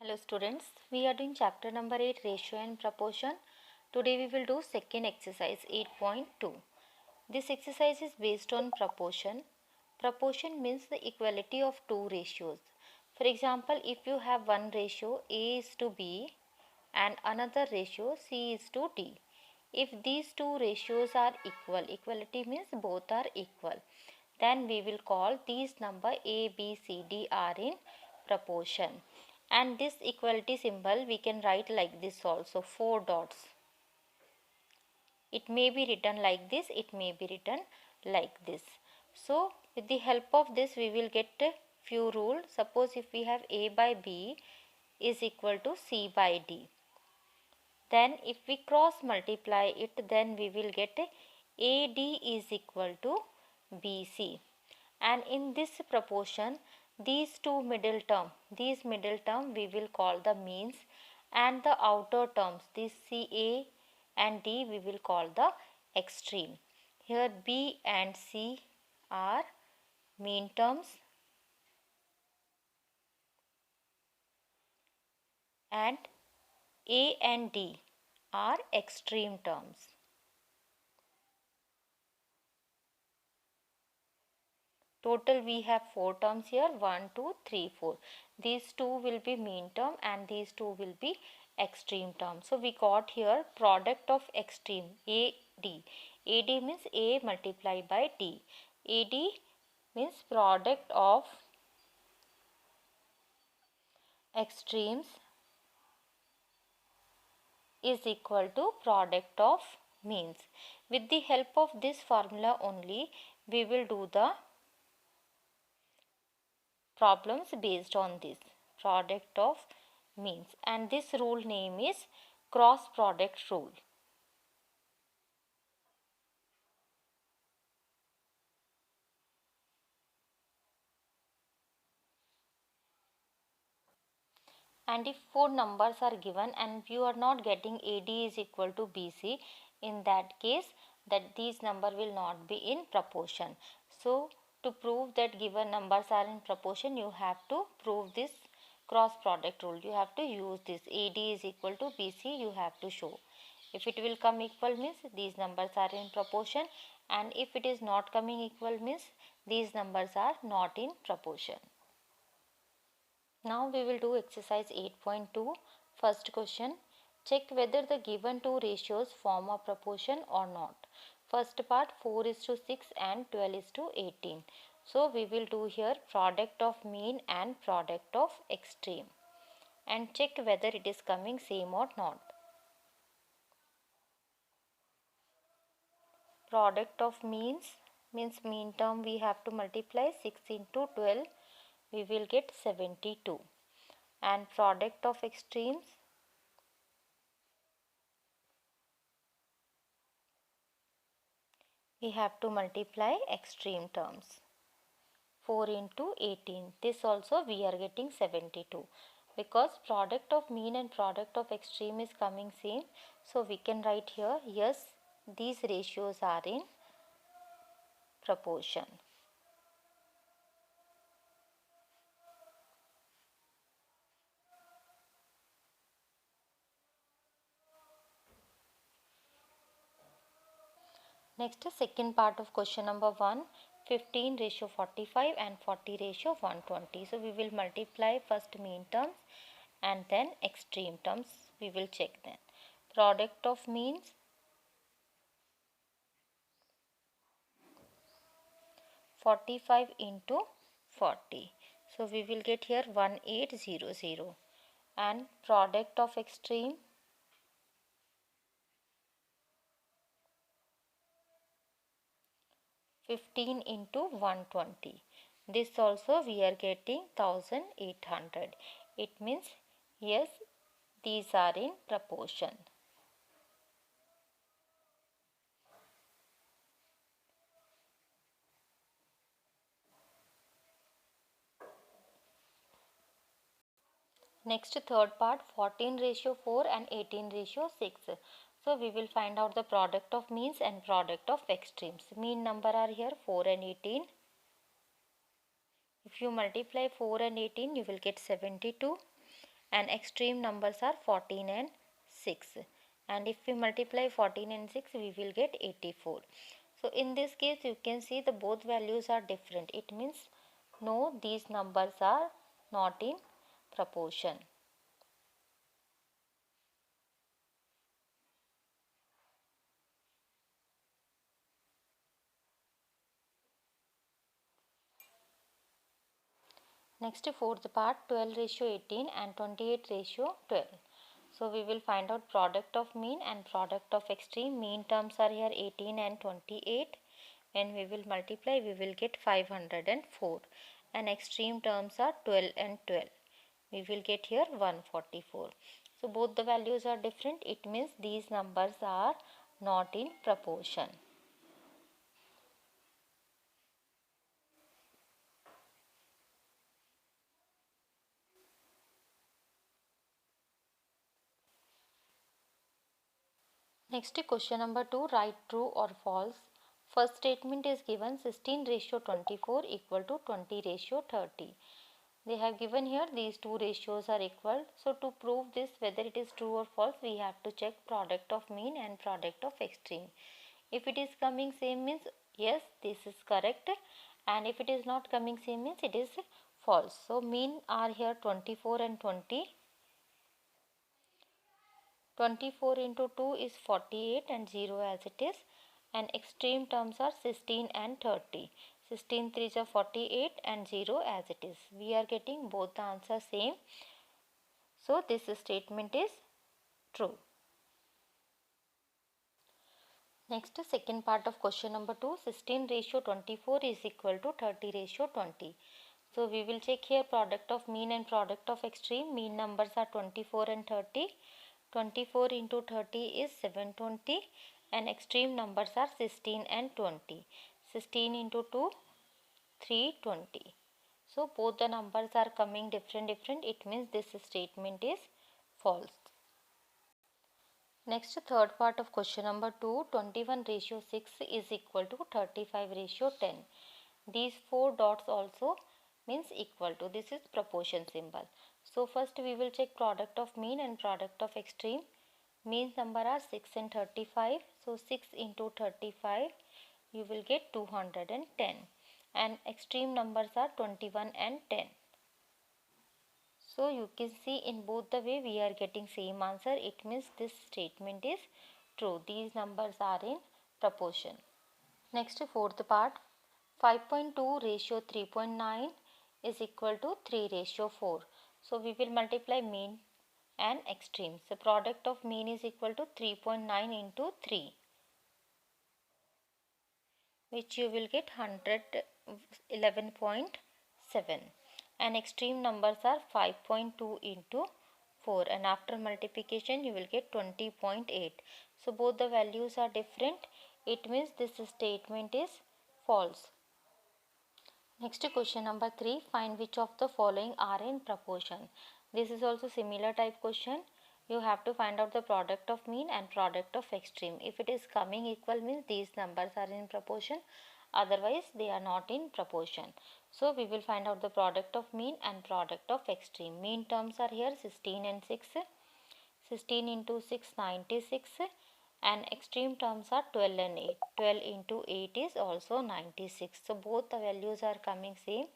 Hello students, we are doing chapter number 8 ratio and proportion. Today we will do second exercise 8.2. This exercise is based on proportion. Proportion means the equality of two ratios. For example, if you have one ratio A is to B and another ratio C is to D. If these two ratios are equal, equality means both are equal, then we will call these number A, B, C, D are in proportion. And this equality symbol we can write like this also, 4 dots. It may be written like this, it may be written like this. So with the help of this we will get a few rules. Suppose if we have A by B is equal to C by D. Then if we cross multiply it, then we will get AD is equal to BC. And in this proportion, these middle term we will call the means, and the outer terms, this CA and D, we will call the extreme. Here B and C are mean terms and A and D are extreme terms. Total we have 4 terms here, 1, 2, 3, 4. These two will be mean term and these two will be extreme term. So we got here product of extreme AD. AD means A multiplied by D. AD means product of extremes is equal to product of means. With the help of this formula only, we will do the problems based on this product of means, and this rule name is cross product rule. And if four numbers are given and you are not getting AD is equal to BC, in that case that these number will not be in proportion. So to prove that given numbers are in proportion, you have to prove this cross product rule. You have to use this AD is equal to BC, you have to show. If it will come equal means these numbers are in proportion, and if it is not coming equal means these numbers are not in proportion. Now we will do exercise 8.2. First question, check whether the given two ratios form a proportion or not. First part, 4 is to 6 and 12 is to 18. So we will do here product of mean and product of extreme and check whether it is coming same or not. Product of means mean term we have to multiply 6 into 12, we will get 72. And product of extremes, we have to multiply extreme terms, 4 into 18. This also we are getting 72. Because product of mean and product of extreme is coming same, so we can write here, yes, these ratios are in proportion. Next, second part of question number 1, 15 ratio 45 and 40 ratio 120. So we will multiply first mean terms and then extreme terms. We will check then. Product of means, 45 into 40. So we will get here 1800. And product of extreme, 15 into 120. This also we are getting 1800. It means yes, these are in proportion. Next, third part, 14 ratio 4 and 18 ratio 6. So we will find out the product of means and product of extremes. Mean number are here 4 and 18. If you multiply 4 and 18, you will get 72. and extreme numbers are 14 and 6, and if we multiply 14 and 6 we will get 84. So in this case you can see the both values are different. It means no, these numbers are not in proportion. Next, fourth part, 12 ratio 18 and 28 ratio 12. So we will find out product of mean and product of extreme. Mean terms are here 18 and 28. When we will multiply we will get 504, and extreme terms are 12 and 12. We will get here 144. So both the values are different. It means these numbers are not in proportion. Next, question number 2, write true or false. First statement is given 16 ratio 24 equal to 20 ratio 30. They have given here these two ratios are equal. So to prove this whether it is true or false, we have to check product of mean and product of extreme. If it is coming same means yes, this is correct, and if it is not coming same means it is false. So mean are here 24 and 20. 24 into 2 is 48 and 0 as it is, and extreme terms are 16 and 30. 16 3s are 48 and 0 as it is. We are getting both the answers same. So this statement is true. Next, second part of question number 2, 16 ratio 24 is equal to 30 ratio 20. So we will check here product of mean and product of extreme. Mean numbers are 24 and 30. 24 into 30 is 720, and extreme numbers are 16 and 20. 16 into 2, 320. So both the numbers are coming different. It means this statement is false. Next, third part of question number 2, 21 ratio 6 is equal to 35 ratio 10. These four dots also means equal to. This is proportion symbol. So first we will check product of mean and product of extreme. Mean number are 6 and 35. So 6 into 35 you will get 210, and extreme numbers are 21 and 10. So you can see in both the way we are getting same answer. It means this statement is true. These numbers are in proportion. Next, fourth part, 5.2 ratio 3.9 is equal to 3 ratio 4. So we will multiply mean and extreme. So product of mean is equal to 3.9 into 3, which you will get 111.7, and extreme numbers are 5.2 into 4, and after multiplication you will get 20.8. So both the values are different. It means this statement is false. Next, question number 3, find which of the following are in proportion. This is also similar type question. You have to find out the product of mean and product of extreme. If it is coming equal means these numbers are in proportion, otherwise they are not in proportion. So we will find out the product of mean and product of extreme. Mean terms are here 16 and 6. 16 into 6 96, and extreme terms are 12 and 8. 12 into 8 is also 96. So both the values are coming same.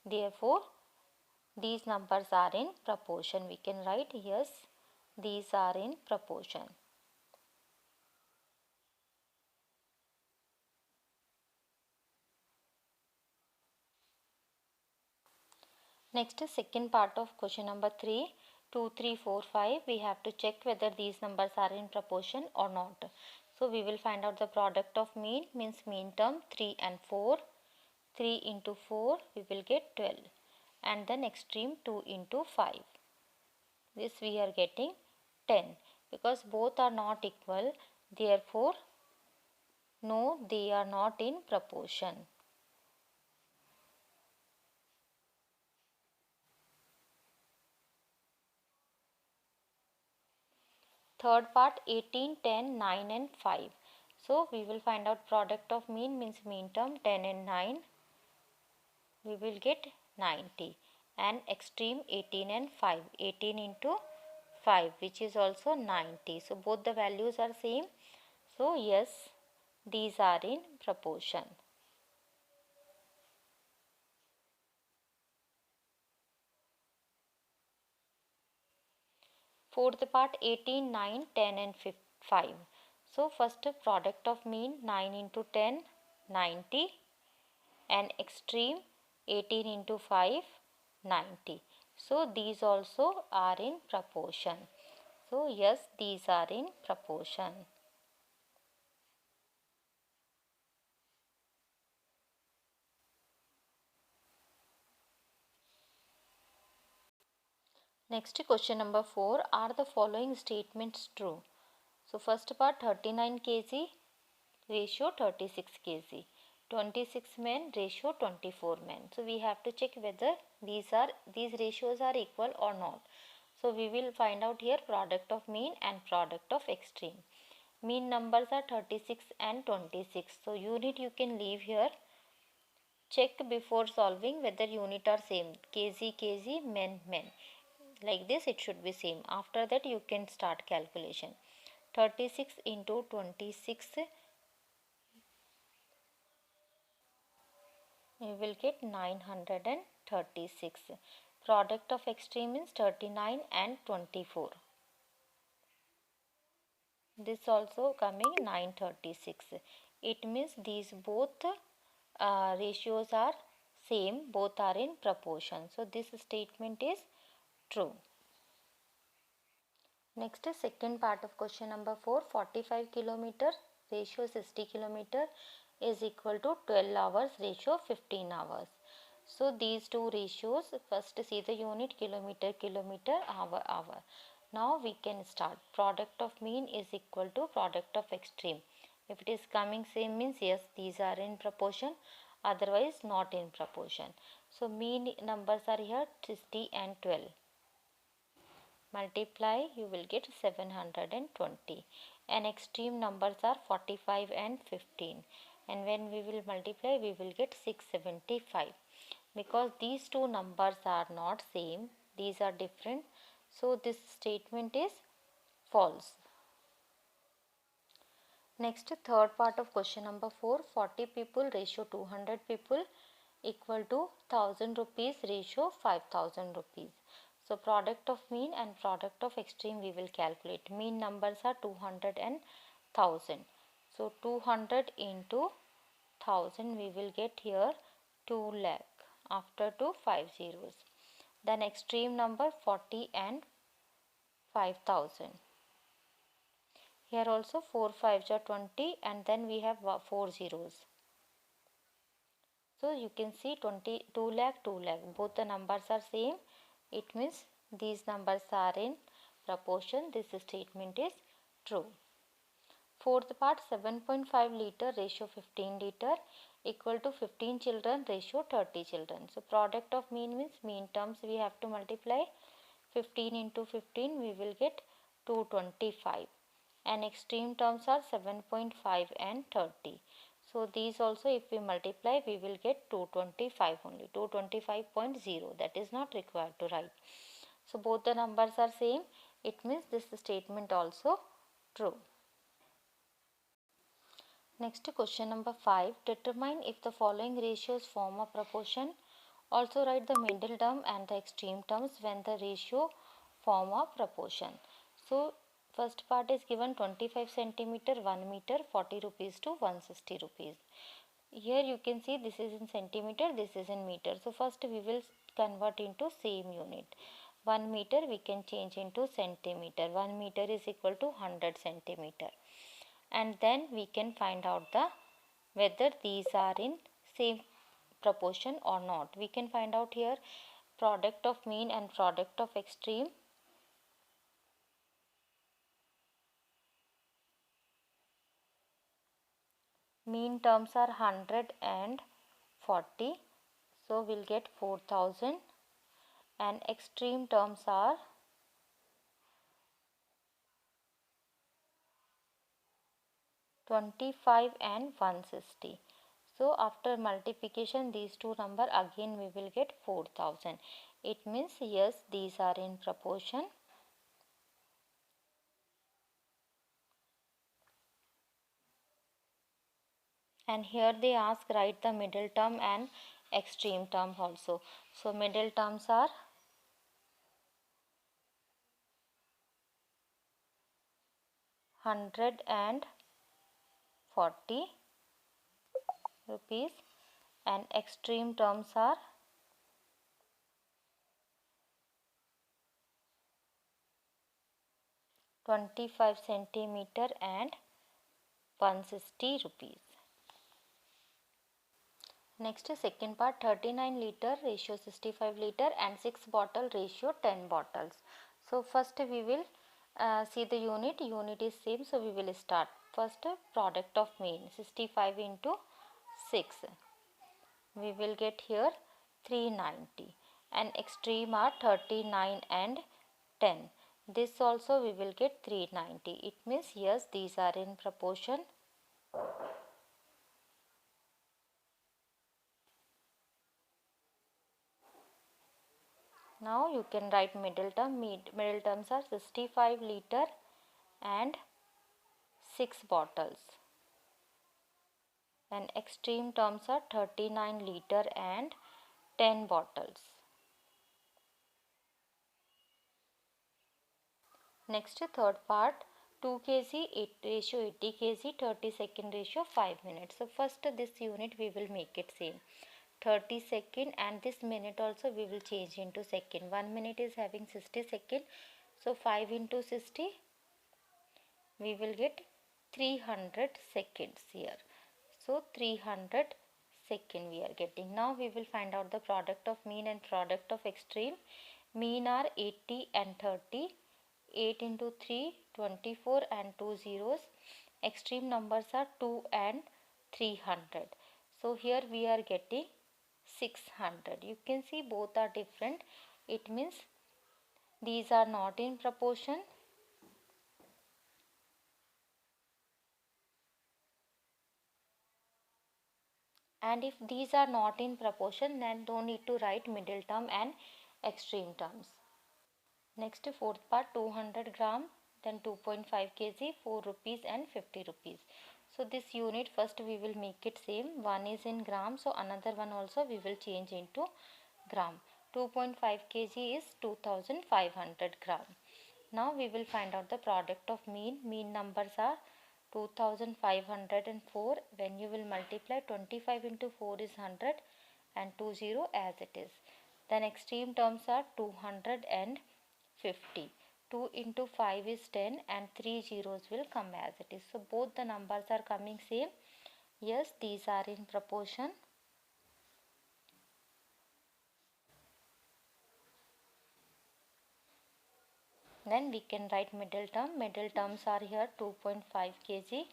Therefore these numbers are in proportion. We can write yes, these are in proportion. Next, second part of question number 3, 2, 3, 4, 5. We have to check whether these numbers are in proportion or not. So we will find out the product of mean, means mean term 3 and 4. 3 into 4 we will get 12, and then extreme 2 into 5. This we are getting 10. Because both are not equal, therefore no, they are not in proportion. Third part, 18, 10, 9 and 5. So we will find out product of mean, means mean term 10 and 9. We will get 90, and extreme 18 and 5. 18 into 5, which is also 90. So both the values are same. So yes, these are in proportion. Fourth part, 18, 9, 10 and 5. So first product of mean, 9 into 10, 90, and extreme 18 into 5, 90. So these also are in proportion. So yes, these are in proportion. Next, question number 4, are the following statements true? So first part, 39 kg ratio 36 kg, 26 men ratio 24 men. So we have to check whether these ratios are equal or not. So we will find out here product of mean and product of extreme. Mean numbers are 36 and 26. So unit you can leave here. Check before solving whether unit are same. Kg, kg, men, men. Like this it should be same. After that you can start calculation. 36 into 26, you will get 936. Product of extreme is 39 and 24. This also coming 936. It means these both ratios are same, both are in proportion. So this statement is true. Next is second part of question number 4. 45 kilometer ratio 60 kilometer is equal to 12 hours ratio 15 hours. So these two ratios, first see the unit kilometer, kilometer, hour, hour. Now we can start. Product of mean is equal to product of extreme. If it is coming same means yes, these are in proportion, otherwise not in proportion. So mean numbers are here 60 and 12. Multiply, you will get 720, and extreme numbers are 45 and 15, and when we will multiply we will get 675. Because these two numbers are not same, these are different, so this statement is false. Next, third part of question number 4. 40 people ratio 200 people equal to 1000 rupees ratio 5000 rupees. So product of mean and product of extreme we will calculate. Mean numbers are 200 and 1000. So 200 into 1000 we will get here 2 lakh after 2 5 zeros. Then extreme number 40 and 5000. Here also 4 5s are 20, and then we have 4 zeros. So you can see 2 lakh, 2 lakh. Both the numbers are same. It means these numbers are in proportion. This statement is true. Fourth part, 7.5 liter ratio 15 liter equal to 15 children ratio 30 children. So product of mean means mean terms we have to multiply. 15 into 15 we will get 225, and extreme terms are 7.5 and 30. So these also if we multiply we will get 225 only, 225.0, that is not required to write. So both the numbers are same, it means this statement also true. Next, question number 5. Determine if the following ratios form a proportion. Also write the middle term and the extreme terms when the ratio form a proportion. So first part is given 25 centimeter 1 meter 40 rupees to 160 rupees. Here you can see this is in centimeter, this is in meter. So first we will convert into same unit. 1 meter we can change into centimeter. 1 meter is equal to 100 centimeter. And then we can find out whether these are in same proportion or not. We can find out here product of mean and product of extreme. Mean terms are 100 and 40, so we'll get 4000, and extreme terms are 25 and 160. So after multiplication these two number again we will get 4000. It means yes, these are in proportion. And here they ask write the middle term and extreme term also. So middle terms are 140 rupees and extreme terms are 25 centimeter and 160 rupees. Next is second part, 39 liter ratio 65 liter and 6 bottle ratio 10 bottles. So first we will see the unit. Unit is same, so we will start. First product of mean 65 into 6. We will get here 390 and extreme are 39 and 10. This also we will get 390. It means yes, these are in proportion. Now you can write middle term. Middle terms are 65 liter and 6 bottles. And extreme terms are 39 liter and 10 bottles. Next third part, 2 kg ratio 80 kg 30 second ratio 5 minutes. So first this unit we will make it same. 30 second and this minute also we will change into second. 1 minute is having 60 second. So 5 into 60 we will get 300 seconds here. So 300 second we are getting. Now we will find out the product of mean and product of extreme. Mean are 80 and 30. 8 into 3 24 and 2 zeros. Extreme numbers are 2 and 300. So here we are getting 600. You can see both are different. It means these are not in proportion. And if these are not in proportion, then don't need to write middle term and extreme terms. Next fourth part, 200 gram, then 2.5 kg, 4 rupees and 50 rupees. So this unit first we will make it same. One is in gram, so another one also we will change into gram. 2.5 kg is 2500 gram. Now we will find out the product of mean. Mean numbers are 2504. When you will multiply 25 into 4 is 100 and 20 as it is. Then extreme terms are 250. 2 into 5 is 10 and 3 zeros will come as it is. So both the numbers are coming same. Yes, these are in proportion. Then we can write middle term. Middle terms are here 2.5 kg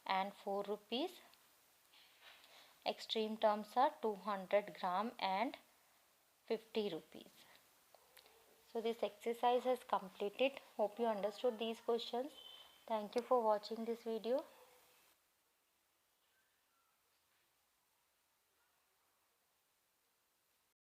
and 4 rupees. Extreme terms are 200 gram and 50 rupees. So this exercise has completed. Hope you understood these questions. Thank you for watching this video.